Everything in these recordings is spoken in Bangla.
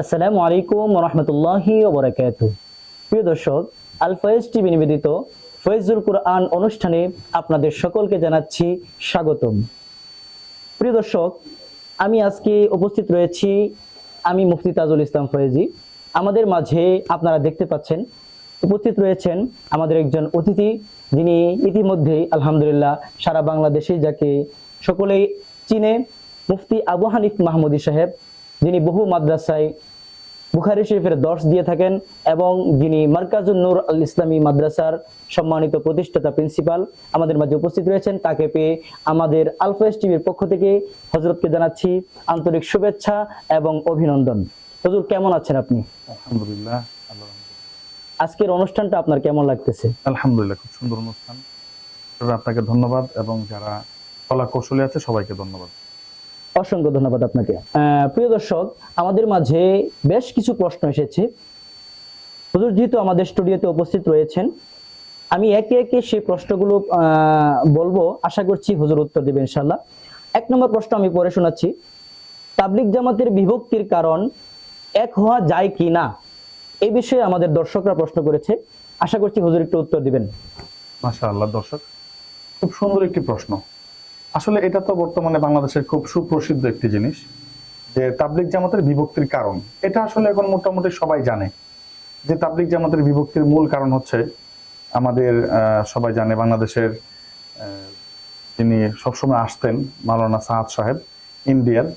আসসালামু আলাইকুম ওয়া রাহমাতুল্লাহি ওয়া বারাকাতুহু। প্রিয় দর্শক, আল ফয়েজ টিভি নিবেদিত ফয়েজুল কুরআন অনুষ্ঠানে আপনাদের সকলকে জানাচ্ছি স্বাগতম। প্রিয় দর্শক, আমি আজকে উপস্থিত রয়েছি, আমি মুফতি তাজুল ইসলাম ফয়েজি। আমাদের মাঝে আপনারা দেখতে পাচ্ছেন উপস্থিত রয়েছেন আমাদের একজন অতিথি, যিনি ইতিমধ্যেই আলহামদুলিল্লাহ সারা বাংলাদেশে যাকে সকলেই চিনে, মুফতি আবু হানিফ মাহমুদী সাহেব, যিনি বহু মাদ্রাসায় বুখারী শরীফের দর্স দিয়ে থাকেন এবং যিনি মার্কাজুন নূর আল ইসলামী মাদ্রাসার সম্মানিত প্রতিষ্ঠাতা প্রিন্সিপাল আমাদের মাঝে উপস্থিত রয়েছেন। তাকে পেয়ে আমাদের আল ফয়েজ টিভির পক্ষ থেকে হযরতকে জানাচ্ছি আন্তরিক শুভেচ্ছা এবং অভিনন্দন। হুজুর, কেমন আছেন আপনি? আলহামদুলিল্লাহ। আজকের অনুষ্ঠানটা আপনার কেমন লাগতেছে? আলহামদুলিল্লাহ, খুব সুন্দর অনুষ্ঠান। তবে আপনাকে ধন্যবাদ এবং যারা কলা কৌশলী আছে সবাইকে ধন্যবাদ। অসংখ্য ধন্যবাদ আপনাকে। প্রিয় দর্শক, আমাদের মাঝে বেশ কিছু প্রশ্ন এসেছে। হুজুর যেহেতু আমাদের স্টুডিওতে উপস্থিত রয়েছেন, আমি একে একে সেই প্রশ্নগুলো বলবো, আশা করছি হুজুর উত্তর দেবেন ইনশাআল্লাহ। 1 নম্বর প্রশ্ন আমি পড়ে শোনাচ্ছি। তাবলীগ জামাতের বিভক্তির কারণ এক হওয়া যায় কি না, এই বিষয়ে আমাদের দর্শকরা প্রশ্ন করেছে। আশা করছি হুজুর একটু উত্তর দিবেন। মাশাআল্লাহ দর্শক, খুব সুন্দর একটি প্রশ্ন। আসলে এটা তো বর্তমানে বাংলাদেশের খুব সুপ্রসিদ্ধ একটি জিনিস যে তাবলীগ জামাতের বিভক্তির কারণ। এটা আসলে এখন মোটামুটি সবাই জানে যে তাবলীগ জামাতের বিভক্তির মূল কারণ হচ্ছে আমাদের সবাই জানে বাংলাদেশের যিনি সবসময় আসতেন মাওলানা সাহাদ সাহেব ইন্ডিয়ার,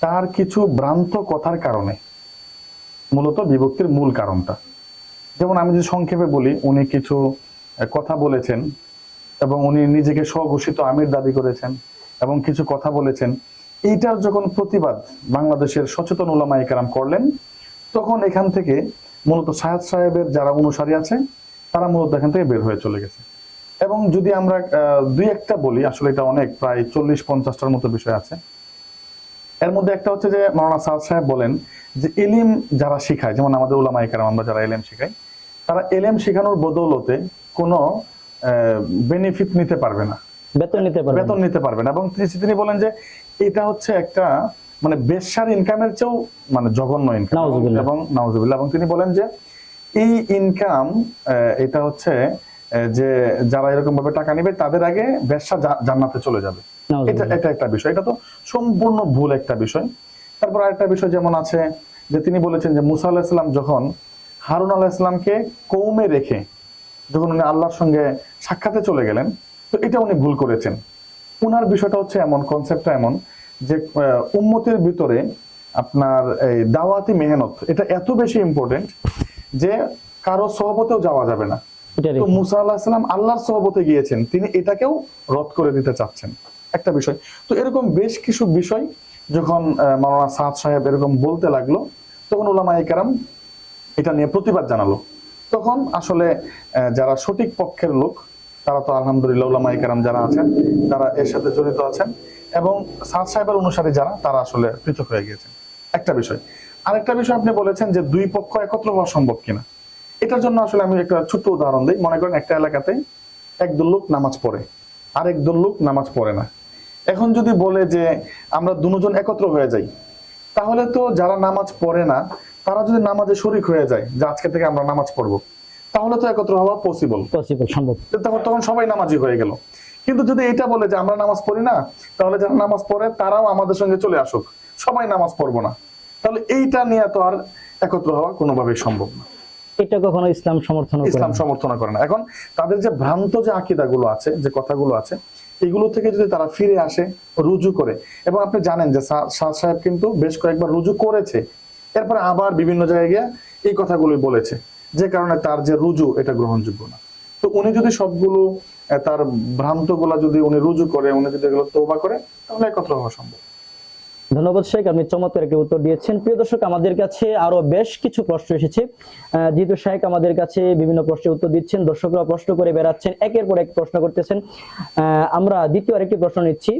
তার কিছু ভ্রান্ত কথার কারণে মূলত বিভক্তির মূল কারণটা। যেমন আমি যদি সংক্ষেপে বলি, উনি কিছু কথা বলেছেন এবং উনি নিজেকে স্বঘোষিত আমির দাবি করেছেন এবং কিছু কথা বলেছেন। এইটার যখন প্রতিবাদ বাংলাদেশের সচেতন উলামায়ে কেরাম করলেন, তখন এখান থেকে মূলত সাহাদ সাহেবের যারা অনুসারী আছে তারা মূলত এখান থেকে বের হয়ে চলে গেছে। এবং যদি আমরা দুই একটা বলি, আসলে এটা অনেক, প্রায় 40-50টার মতো বিষয় আছে। এর মধ্যে একটা হচ্ছে যে মাওলানা সাহাদ সাহেব বলেন যে ইলম যারা শিখায়, যেমন আমাদের উলামায়ে কেরাম আমরা যারা ইলম শিখাই, তারা ইলম শেখানোর বদৌলতে কোনো বেনিফিট নিতে পারবে না, বেতন নিতে পারবে না। এবং তিনি বলেন যে এটা হচ্ছে একটা মানে বেশ্যার ইনকামের চেয়েও মানে জঘন্য ইনকাম এবং নাউজুবিল্লাহ। এবং তিনি বলেন যে এই ইনকাম এটা হচ্ছে যে যারা এরকম ভাবে টাকা নেবে তাদের আগে বেশ্যা জান্নাতে চলে যাবে। এটা একটা বিষয়, এটা তো সম্পূর্ণ ভুল একটা বিষয়। তারপর আরেকটা বিষয় যেমন আছে যে তিনি বলেছেন যে মুসা আলাইহিস সালাম যখন হারুন আলাইহিস সালামকে কওমে রেখে যখন উনি আল্লাহর সঙ্গে সাক্ষাতে চলে গেলেন, তো এটা উনি ভুল করেছেন। উনার বিষয়টা হচ্ছে এমন, কনসেপ্টটা এমন যে উম্মতের ভিতরে আপনার এই দাওয়াতি মেহনত এটা এত বেশি ইম্পর্টেন্ট যে কারো সহবতেও যাওয়া যাবে না। তো মুসা আলাইহিস সালাম আল্লাহর সহবতে গিয়েছেন, তিনি এটাকেও রদ করে দিতে চাচ্ছেন, একটা বিষয়। তো এরকম বেশ কিছু বিষয় যখন মাওলানা সাদ সাহেব এরকম বলতে লাগলো, তখন উলামায়ে কেরাম এটা নিয়ে প্রতিবাদ জানালো। তখন আসলে যারা সঠিক পক্ষের লোক তারা তো আলহামদুলিল্লাহ উলামায়ে কেরাম যারা আছেন তারা এর সাথে জড়িত আছেন এবং সাদ সাহেবের অনুসারী যারা তারা আসলে পৃথক হয়ে গিয়েছেন, একটা বিষয়। আরেকটা বিষয় আপনি বলেছেন যে দুই পক্ষ একত্র হওয়া সম্ভব কিনা। এটার জন্য আসলে আমি একটা ছোট্ট উদাহরণ দিই। মনে করেন একটা এলাকাতে একদল লোক নামাজ পড়ে আর একদল লোক নামাজ পড়ে না। এখন যদি বলে যে আমরা দুজন একত্র হয়ে যাই, তাহলে তো যারা নামাজ পড়ে না তারা যদি নামাজে শরীক হয়ে যায় যে আজকে থেকে আমরা নামাজ পড়বো, তাহলে তো একত্র হওয়া সম্ভব। তখন সবাই নামাজি হয়ে গেল। কিন্তু যদি এটা বলে যে আমরা নামাজ পড়ি না, তাহলে যারা নামাজ পড়ে তারাও আমাদের সঙ্গে চলে আসুক, সবাই নামাজ পড়বো না, তাহলে এইটা নিয়ে তো আর একত্র হওয়া কোনোভাবেই সম্ভব না। এটা কখনো ইসলাম সমর্থন করে না। এখন তাদের যে ভ্রান্ত যে আকীদাগুলো আছে, যে কথাগুলো আছে, এগুলো থেকে যদি তারা ফিরে আসে, রুজু করে, এবং আপনি জানেন যে সাদ সাহেব কিন্তু বেশ কয়েকবার রুজু করেছে, এরপরে আবার বিভিন্ন জায়গায় এই কথাগুলোই বলেছে, যে কারণে তার যে রুজু এটা গ্রহণযোগ্য না। তো উনি যদি সবগুলো তার ভ্রান্ত গুলা যদি উনি রুজু করে, উনি যদি এগুলো তওবা করে, তাহলে একত্র হওয়া সম্ভব। ধন্যবাদ শেখ, আপনি চমৎকার একটি উত্তর দিয়েছেন। প্রিয় দর্শক, আমাদের কাছে আরো বেশ কিছু প্রশ্ন এসেছে। যেহেতু শেখ আমাদের কাছে বিভিন্ন প্রশ্নের উত্তর দিচ্ছেন, দর্শকরা প্রশ্ন করে বেড়াচ্ছেন, একের পর এক প্রশ্ন করতেছেন। আমরা দ্বিতীয় আরেকটি প্রশ্ন নিচ্ছি।